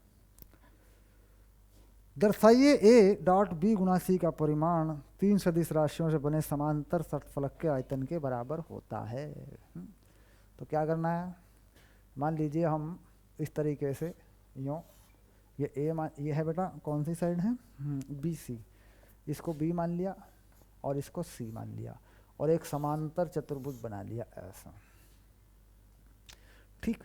दर्शाइए ए डॉट बी गुणा सी का परिमाण 3 सदिश राशियों से बने समांतर षटफलक के आयतन के बराबर होता है। तो क्या करना है, मान लीजिए हम इस तरीके से यूँ, ये ये है बेटा कौन सी साइड है, बी सी, इसको बी मान लिया और इसको सी मान लिया, और एक समांतर चतुर्भुज बना लिया ऐसा। ठीक,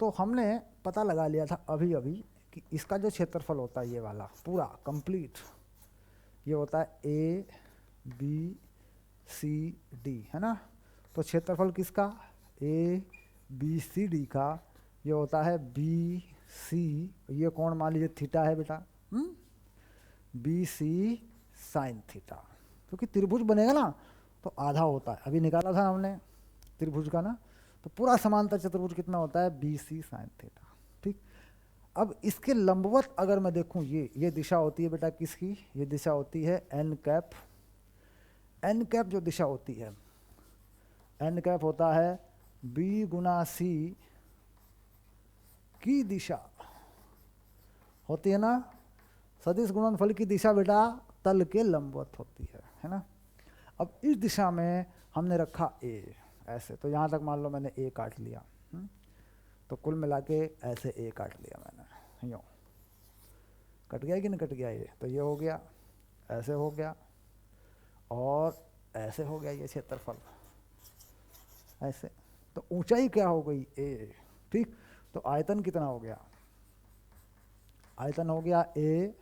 तो हमने पता लगा लिया था अभी अभी कि इसका जो क्षेत्रफल होता है ये वाला पूरा कंप्लीट, ये होता है ए बी सी डी, है ना। तो क्षेत्रफल किसका, ए बी सी डी का, ये होता है बी सी, ये कोण मान लीजिए थीटा है बेटा, बी सी साइन थीटा। क्योंकि त्रिभुज बनेगा ना तो आधा होता है, अभी निकाला था हमने त्रिभुज का ना, तो पूरा समांतर चतुर्भुज कितना होता है, बी सी साइन थीटा। ठीक, अब इसके लंबवत अगर मैं देखूं, ये दिशा होती है बेटा किसकी, ये दिशा होती है एन कैप। एन कैप जो दिशा होती है, एन कैप होता है बी गुना सी की दिशा होती है ना। सदिश गुणनफल की दिशा बेटा तल के लंबवत होती है ना। अब इस दिशा में हमने रखा ए ऐसे, तो यहाँ तक मान लो मैंने ए काट लिया, तो कुल मिला के ऐसे ए काट लिया मैंने, यूँ कट गया कि नहीं कट गया ये, तो ये हो गया, ऐसे हो गया और ऐसे हो गया ये क्षेत्रफल ऐसे। तो ऊंचाई क्या हो गई, ए। ठीक, तो आयतन कितना हो गया, आयतन हो गया A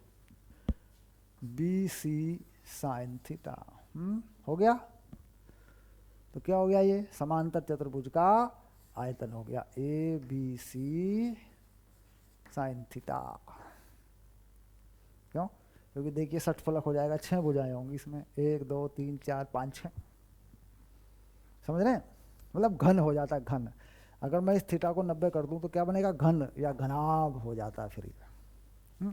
B C sine theta. हो गया, तो क्या हो गया, ये समांतर चतुर्भुज का आयतन हो गया A B C sine theta. क्यों, क्योंकि देखिए षटफलक हो जाएगा, 6 भुजाएं होंगी इसमें, 1 2 3 4 5 6, समझ रहे हैं, मतलब घन हो जाता है, घन। अगर मैं इस थीटा को 90 कर दूं तो क्या बनेगा, घन या घनाभ हो जाता है फिर ये।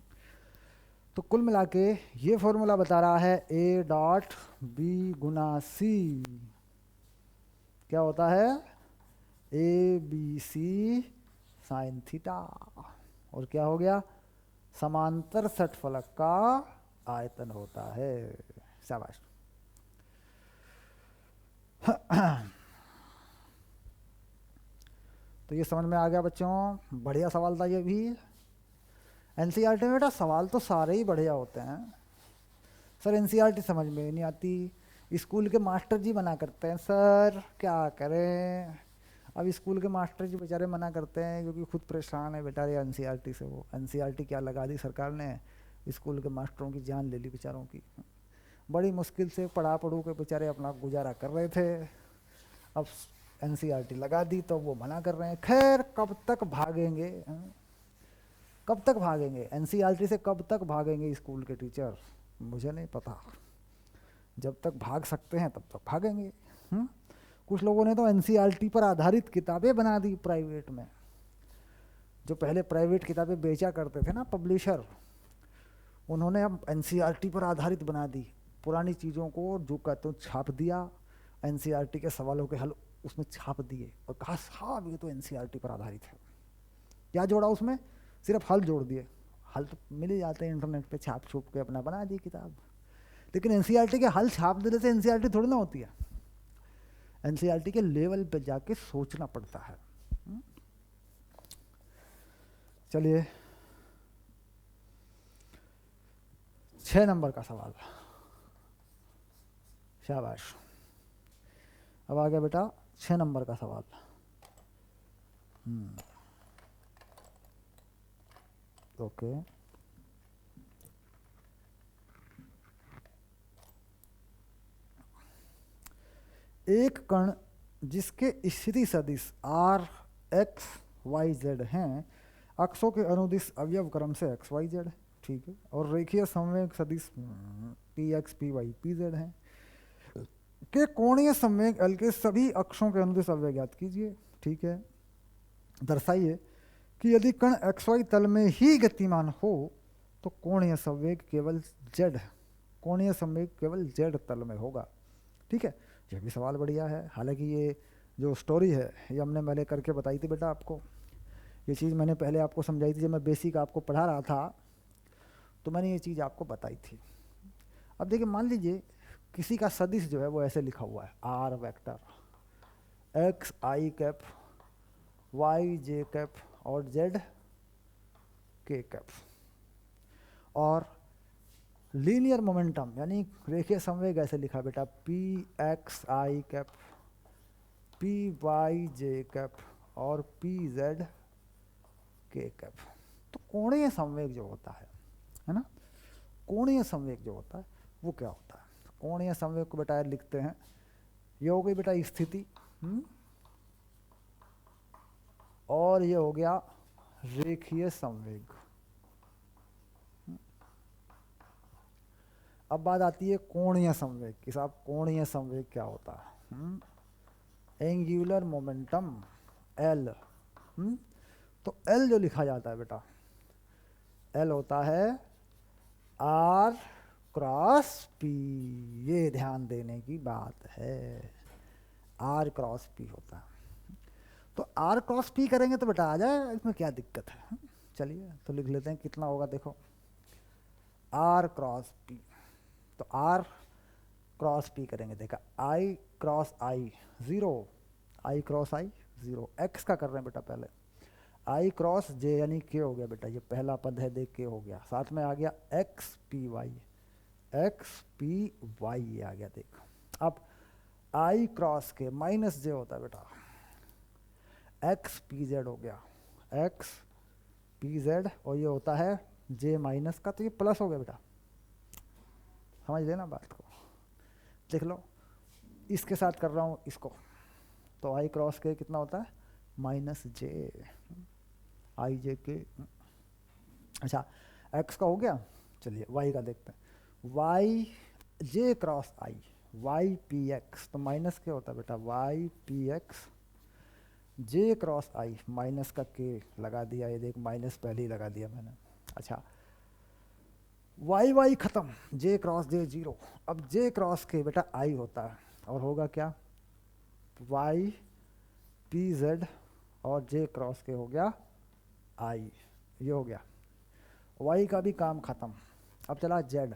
तो कुल मिला के ये फॉर्मूला बता रहा है ए डॉट बी गुना सी क्या होता है, A B C sine theta. और क्या हो गया, समांतर षटफलक का आयतन होता है। शाबाश। तो ये समझ में आ गया बच्चों, बढ़िया सवाल था ये भी। एनसीईआरटी में बेटा सवाल तो सारे ही बढ़िया होते हैं। सर एनसीईआरटी समझ में नहीं आती, स्कूल के मास्टर जी मना करते हैं, सर क्या करें। अब स्कूल के मास्टर जी बेचारे मना करते हैं क्योंकि खुद परेशान है बेचारे एनसीईआरटी से। वो एनसीईआरटी क्या लगा दी सरकार ने, स्कूल के मास्टरों की जान ले ली बेचारों की। बड़ी मुश्किल से पढ़ा पढ़ू के बेचारे अपना गुजारा कर रहे थे, अब एनसीईआरटी लगा दी तो वो मना कर रहे हैं। खैर कब तक भागेंगे, कब तक भागेंगे एनसीईआरटी से, कब तक भागेंगे स्कूल के टीचर, मुझे नहीं पता। जब तक भाग सकते हैं तब तक भागेंगे। कुछ लोगों ने तो एनसीईआरटी पर आधारित किताबें बना दी प्राइवेट में। जो पहले प्राइवेट किताबें बेचा करते थे ना पब्लिशर, उन्होंने अब एनसीईआरटी पर आधारित बना दी। पुरानी चीज़ों को जो कहते हो छाप दिया, एनसीईआरटी के सवालों के हल उसमें छाप दिए और कहा साहब ये तो एनसीईआरटी पर आधारित है। क्या जोड़ा उसमें, सिर्फ हल जोड़ दिए। हल तो मिल ही जाते हैं इंटरनेट पे, छाप छुप के अपना बना दी किताब। लेकिन एनसीईआरटी के हल छाप देने से एनसीईआरटी थोड़ी ना होती है। एनसीईआरटी के लेवल पे जाके सोचना पड़ता है। चलिए 6 नंबर का सवाल, शाबाश। अब आ गया बेटा 6 नंबर का सवाल। ओके, एक कण जिसके स्थिति सदिश आर एक्स वाई जेड हैं, अक्षों के अनुदिश अवयव क्रम से एक्स वाई जेड, ठीक है, और रेखीय संवेग सदिश P X P Y P Z हैं, के कोणीय संवेग एल के सभी अक्षों के अनुदिश अवयव ज्ञात कीजिए। ठीक है, दर्शाइए कि यदि कण एक्स वाई तल में ही गतिमान हो तो कोणीय संवेग केवल जेड, कोणीय संवेग केवल जेड तल में होगा। ठीक है, ये भी सवाल बढ़िया है। हालांकि ये जो स्टोरी है ये हमने पहले करके बताई थी बेटा आपको। ये चीज़ मैंने पहले आपको समझाई थी जब मैं बेसिक आपको पढ़ा रहा था, तो मैंने ये चीज़ आपको बताई थी। अब देखिए मान लीजिए किसी का सदिश जो है वो ऐसे लिखा हुआ है, R vector X I cap Y J cap और जेड के कैप, और लीनियर मोमेंटम यानी रेखीय संवेग ऐसे लिखा बेटा P X I cap P Y J cap और पी जेड के कैप। तो कोणीय संवेग जो होता है ना, कोणीय संवेग जो होता है वो क्या होता है। कोणीय संवेग को बेटा लिखते हैं, ये हो गई बेटा स्थिति, और ये हो गया रेखीय संवेग। अब बात आती है कोणीय संवेग की। साहब कोणीय संवेग क्या होता है, एंगुलर मोमेंटम एल। तो एल जो लिखा जाता है बेटा, एल होता है आर क्रॉस पी, ये ध्यान देने की बात है, आर क्रॉस पी होता है। तो आर क्रॉस पी करेंगे तो बेटा आ जाए, इसमें क्या दिक्कत है। चलिए तो लिख लेते हैं कितना होगा, देखो आर क्रॉस पी। तो आर क्रॉस पी करेंगे, देखा आई क्रॉस आई ज़ीरो, आई क्रॉस आई ज़ीरो, एक्स का कर रहे हैं बेटा पहले, आई क्रॉस जे यानी के हो गया बेटा, ये पहला पद है देख के हो गया, साथ में आ गया X P Y, X P Y ये आ गया देख। अब आई क्रॉस के माइनस जे होता है बेटा, एक्स पी जेड हो गया, एक्स पी जेड, और ये होता है जे माइनस का, तो ये प्लस हो गया बेटा। समझ लेना बात को, देख लो इसके साथ कर रहा हूँ इसको, तो आई क्रॉस के कितना होता है माइनस जे, आई जे के। अच्छा एक्स का हो गया, चलिए वाई का देखते हैं, वाई जे क्रॉस आई, वाई पी एक्स, तो माइनस क्या होता है बेटा वाई पी एक्स जे क्रॉस आई, माइनस का के लगा दिया, ये देख माइनस पहले ही लगा दिया मैंने। अच्छा, वाई वाई खत्म, जे क्रॉस जे जीरो। अब जे क्रॉस के बेटा आई होता है और होगा क्या, वाई पी जेड और जे क्रॉस के हो गया आई, ये हो गया। वाई का भी काम खत्म। अब चला जेड,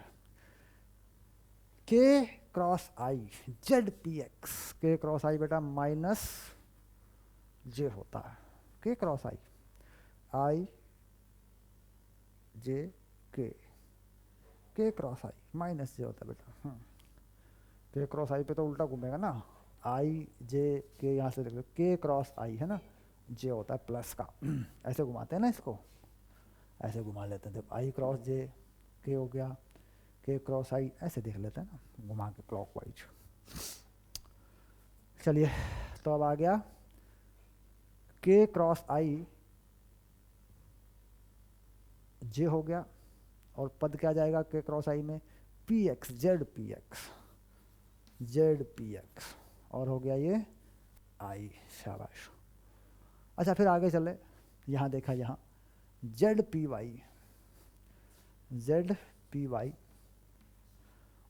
के cross I Z P x, के क्रॉस आई बेटा माइनस जे होता है, के क्रॉस आई, आई जे के क्रॉस आई माइनस जे होता है बेटा। के क्रॉस आई पे तो उल्टा घूमेगा ना, आई जे के, यहाँ से देख लो के क्रॉस आई है ना, जे होता है प्लस का। ऐसे घुमाते हैं ना इसको, ऐसे घुमा लेते हैं, देखो आई क्रॉस जे के हो गया, के क्रॉस आई, ऐसे देख लेते हैं ना घुमा के क्लॉकवाइज। चलिए, तो अब आ गया के क्रॉस आई जे हो गया, और पद क्या जाएगा के क्रॉस आई में, P x Z P x, Z P X, और हो गया ये आई, शाबाश। अच्छा फिर आगे चले, यहाँ देखा, यहाँ Z P Y, Z P Y,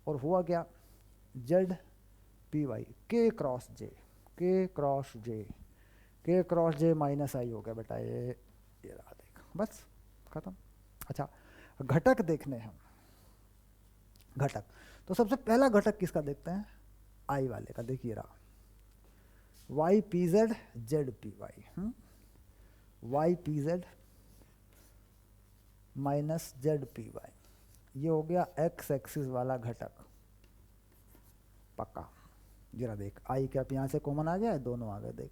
और हुआ क्या, Z P Y K cross J, K cross J, K cross जे माइनस आई हो गया बेटा, ये रहा देख, बस खत्म। अच्छा, घटक देखने हैं, घटक, तो सबसे पहला घटक किसका देखते हैं, आई वाले का, देखिए रहा, Y P Z Z P Y, Y P Z minus Z P Y, ये हो गया एक्स एक्सिस वाला घटक, पक्का। जरा देख, आई कैप यहाँ से कॉमन आ गया है, दोनों आ गए, देख।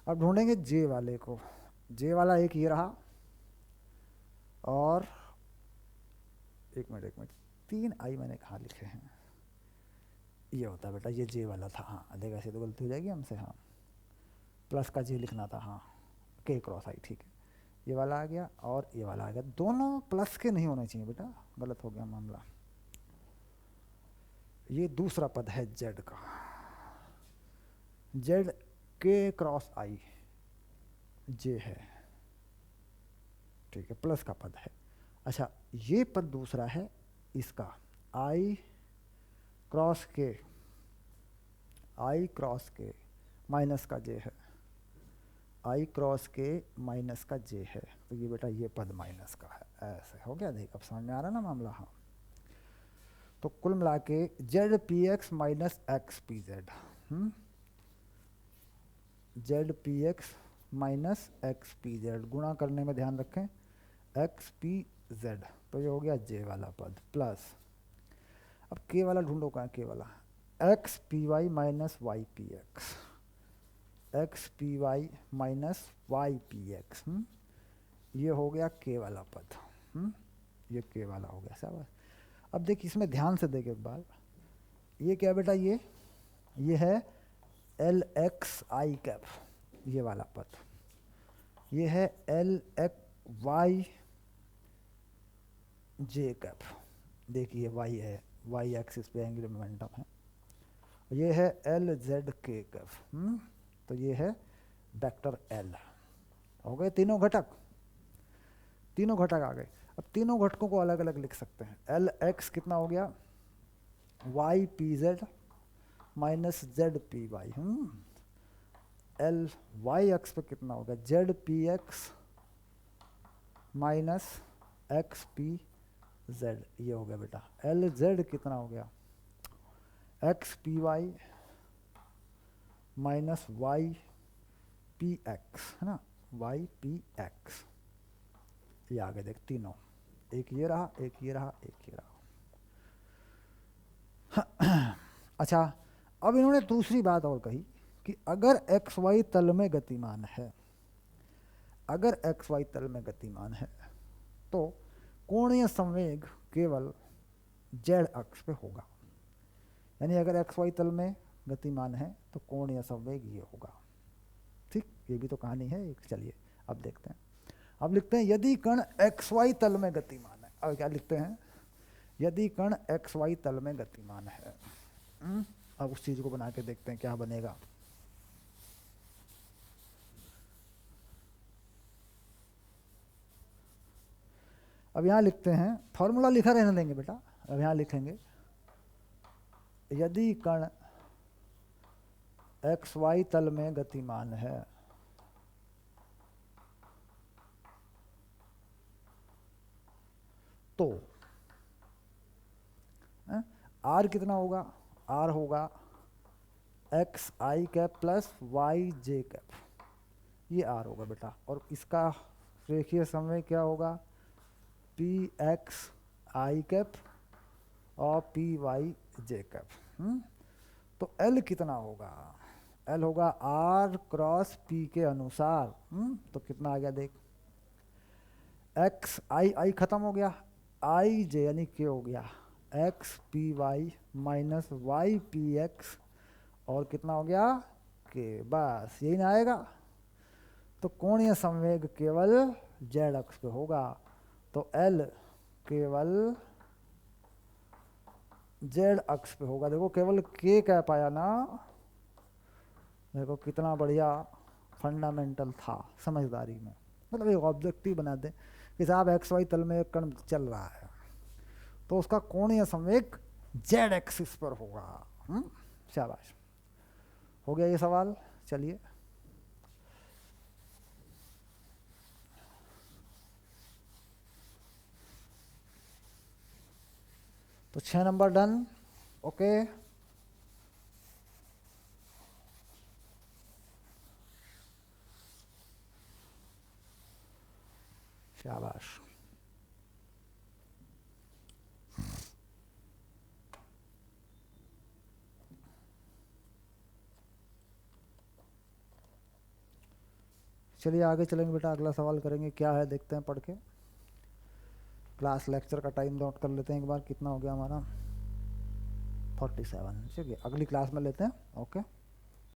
अब ढूंढेंगे जे वाले को, जे वाला एक ये रहा, और एक मिनट, 3 आई मैंने कहाँ लिखे हैं, ये होता है बेटा, ये जे वाला था, हाँ देख, ऐसे तो गलती हो जाएगी हमसे, हाँ प्लस का जे लिखना था, हाँ के क्रॉस आई, ठीक है, ये वाला आ गया और ये वाला आ गया, दोनों प्लस के नहीं होने चाहिए बेटा, गलत हो गया मामला। ये दूसरा पद है जेड का, जेड के क्रॉस आई जे है, ठीक है, प्लस का पद है। अच्छा, ये पद दूसरा है इसका, आई क्रॉस के, आई क्रॉस के माइनस का जे है, आई क्रॉस के माइनस का जे है, तो ये बेटा ये पद माइनस का है, ऐसे हो गया, देख अब समझ में आ रहा ना मामला, हाँ। तो कुल मिला के Z P X minus X P Z, Z P X minus X P Z, गुणा करने में ध्यान रखें एक्स पी जेड, तो ये हो गया जे वाला पद प्लस। अब के वाला ढूंढो, कहाँ के वाला, X P Y minus Y P X, X P Y minus Y P X, ये हो गया के वाला पद, ये के वाला हो गया, सब। अब देख इसमें ध्यान से देख एक बार, ये क्या बेटा, ये है एल एक्स आई कैप, ये वाला पद, ये है L x Y J cap, देखिए वाई है, वाई एक्सिस पे एंगुलर मोमेंटम है, ये है एल जेड के कैप, तो ये है वेक्टर एल, हो गए तीनों घटक, तीनों घटक आ गए। अब तीनों घटकों को अलग अलग लिख सकते हैं, एल एक्स कितना हो गया, Y P Z minus Z P Y, L Y X पे कितना हो गया, Z P X minus X P Z, ये हो गया बेटा। एल जेड कितना हो गया, X P Y minus Y P X, है ना, वाई पी एक्स, ये आगे देख तीनों, एक ये रहा, एक ये रहा, एक ये रहा। अच्छा, अब इन्होंने दूसरी बात और कही कि अगर एक्स वाई तल में गतिमान है, अगर एक्स वाई तल में गतिमान है तो कोणीय संवेग केवल जेड अक्ष पे होगा, यानी अगर एक्स वाई तल में गतिमान है तो कोणीय संवेग ये होगा, ठीक, ये भी तो कहानी है एक। चलिए अब देखते हैं, अब लिखते हैं यदि कण एक्स वाई तल में गतिमान है, अब क्या लिखते हैं, यदि कण एक्स वाई तल में गतिमान है, अब उस चीज़ को बना के देखते हैं क्या बनेगा। अब यहाँ लिखते हैं, फॉर्मूला लिखा रहने देंगे बेटा, अब यहाँ लिखेंगे यदि कण एक्स वाई तल में गतिमान है तो आर कितना होगा, आर होगा x I cap plus Y J cap, ये आर होगा बेटा। और इसका रेखीय समय क्या होगा, पी एक्स आई कैप और पी वाई जे कैप। तो एल कितना होगा, एल होगा आर क्रॉस पी के अनुसार। तो कितना आ गया देख, एक्स आई आई खत्म हो गया, आई जे यानी के हो गया X P Y minus Y P X, और कितना हो गया के, बस यही ना आएगा। तो कोणीय संवेग केवल जेड अक्ष पे होगा, तो एल केवल जेड अक्ष पे होगा। देखो केवल के कह पाया ना, देखो कितना बढ़िया फंडामेंटल था समझदारी में। मतलब एक ऑब्जेक्टिव बना दे कि साहब एक्स वाई तल में एक कण चल रहा है तो उसका कोणीय संवेग जेड एक्सिस पर होगा। शाबाश, हो गया ये सवाल। चलिए तो 6 नंबर डन। ओके, शाबाश। चलिए आगे चलेंगे बेटा, अगला सवाल करेंगे, क्या है देखते हैं पढ़ के। क्लास लेक्चर का टाइम नोट कर लेते हैं एक बार, कितना हो गया हमारा 47। चलिए अगली क्लास में लेते हैं। ओके।